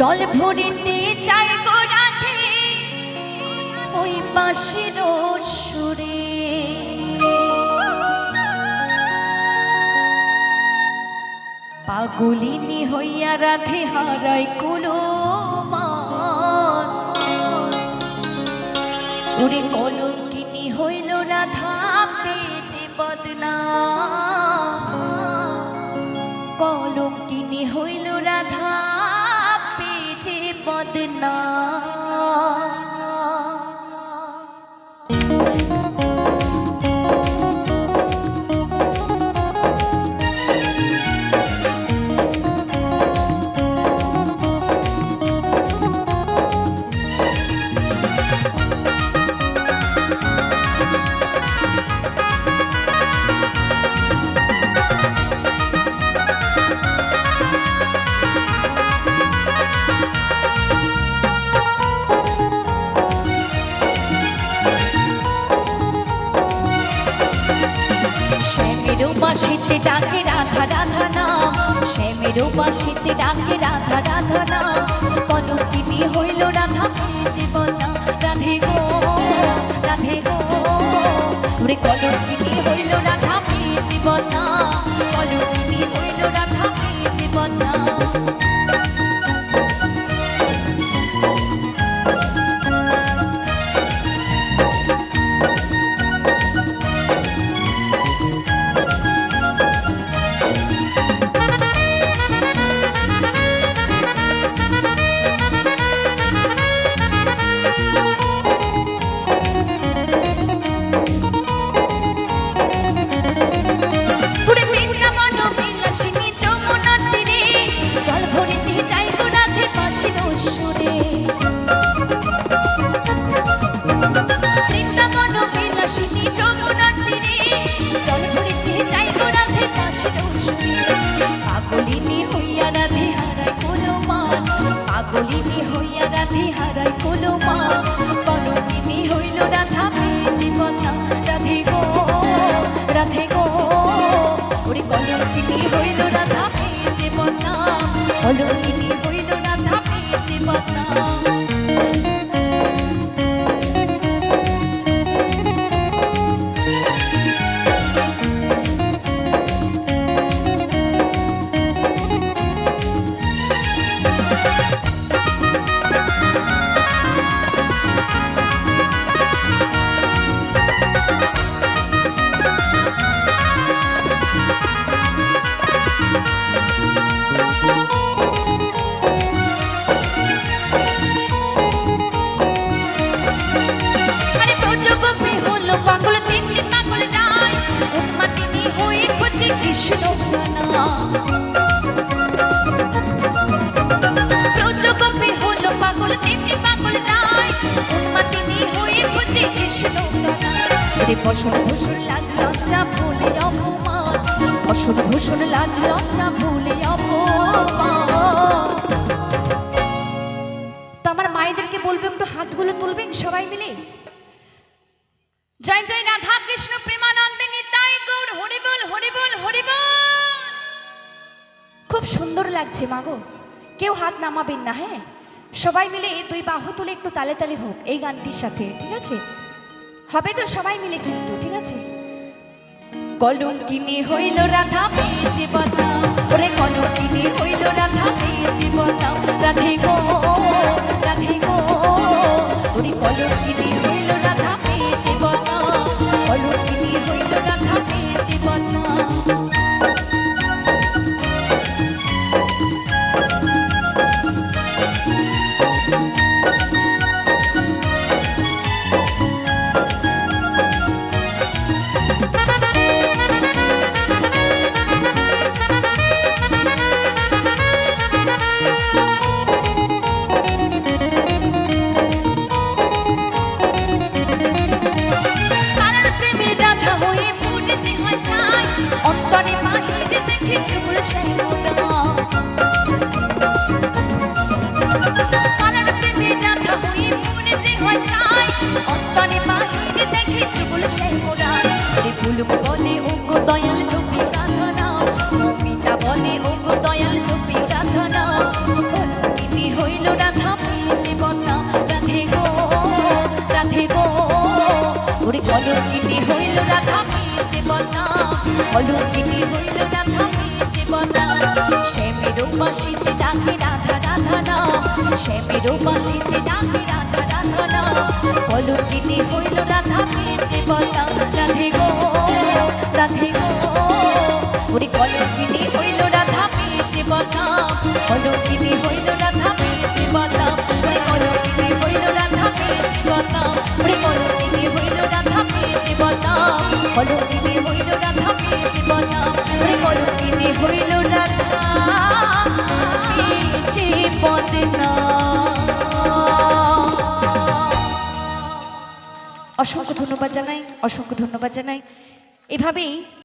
জল ভরিতে চাই গো রাধে ওই বাঁশির সুরে। পাগলিনী হইয়া রাধে হারাই কুলো মান, ওরে কলঙ্কিনী হইল রাধা পেজে বদনাম, কলঙ্কিনী হইল রাধা পেজে বদনাম। বাঁশিতে ডাকে রাধা রাধা নাম, শ্যামের বাঁশিতে ডাকে রাধা রাধা নাম, কলঙ্কিনী হইল রাধা পেজে বদনাম। রাধে গো রাধে গো, ওরে কলঙ্কিনী হইল রাধা পেজে বদনাম, কলঙ্কিনী হইল রাধা পেজে বদনাম। পাগলিনী হইয়া রাধে হারাই কুলো মান, পাগলিনী হইয়া রাধে হারাই কুলো মান, কলঙ্কিনী হইল রাধা পেজে বদনাম। রাধে গো রাধে গো, ওরে কলঙ্কিনী হইল রাধা পেজে বদনাম, কলঙ্কিনী হইল রাধা পেজে বদনাম। কৃষ্ণ ব্রজগোপী হলো পাগল, তেমনি পাগল নাই, উন্মাদিনী হয়ে খুঁজে কৃষ্ণ। বসন ভূষণ লাজ লজ্জা ভুলে অপমান, বসন ভূষণ লাজ লজ্জা ভুলে অপমান। তো আমার মায়েদেরকে বলবো একটু হাতগুলো তুলবেন সবাই মিলে। জয় জয় রাধা কৃষ্ণ প্রেমানন্দে নিতাই গৌর, হরি বল হরি বল হরি বল। খুব সুন্দর লাগছে মাগো, কেউ হাত নামাবেন না, হ্যাঁ সবাই মিলে দুই বাহু তুলে একটু তালে তালে হোক এই গানটির সাথে, ঠিক আছে? হবে তো সবাই মিলে কিন্তু, ঠিক আছে? কলঙ্কিনী হইল রাধা পেজে বদনাম, ওরে কলঙ্কিনী হইল রাধা পেজে বদনাম। রাধে গো রাধে গো, ওরে কলঙ্কিনী হইল রাধা পেজে বদনাম, কলঙ্কিনী হইল রাধা পেজে বদনাম। বলে ওগো দয়াল ঝোপিও রাধা নাম, মমিতা বলে ওগো দয়াল ঝোপিও রাধা নাম। কলঙ্কিনী হইল কলঙ্কিনী হইল রাধা মেজে বদনাম শ্যামের বাঁশিতে ডাকে রাধা রাধা নাম শ্যামের বাঁশিতে ডাকে রাধা রাধা নাম কলঙ্কিনী হইল রাধা মেজে বদনাম রাধে গো রাধে গো ওরে কলঙ্কিনী হইল রাধা মেজে বদনাম কলঙ্কিনী হইল রাধা মেজে বদনাম ওরে কলঙ্কিনী হইল রাধা মেজে বদনাম ওরে কলঙ্কিনী হইল রাধা মেজে বদনাম কলঙ্কিনী হইল রাধা মেজে বদনাম ওরে কলঙ্কিনী হইল রাধা মেজে বদনাম। অসংখ্য ধন্যবাদ জানাই, অসংখ্য ধন্যবাদ জানাই। এভাবেই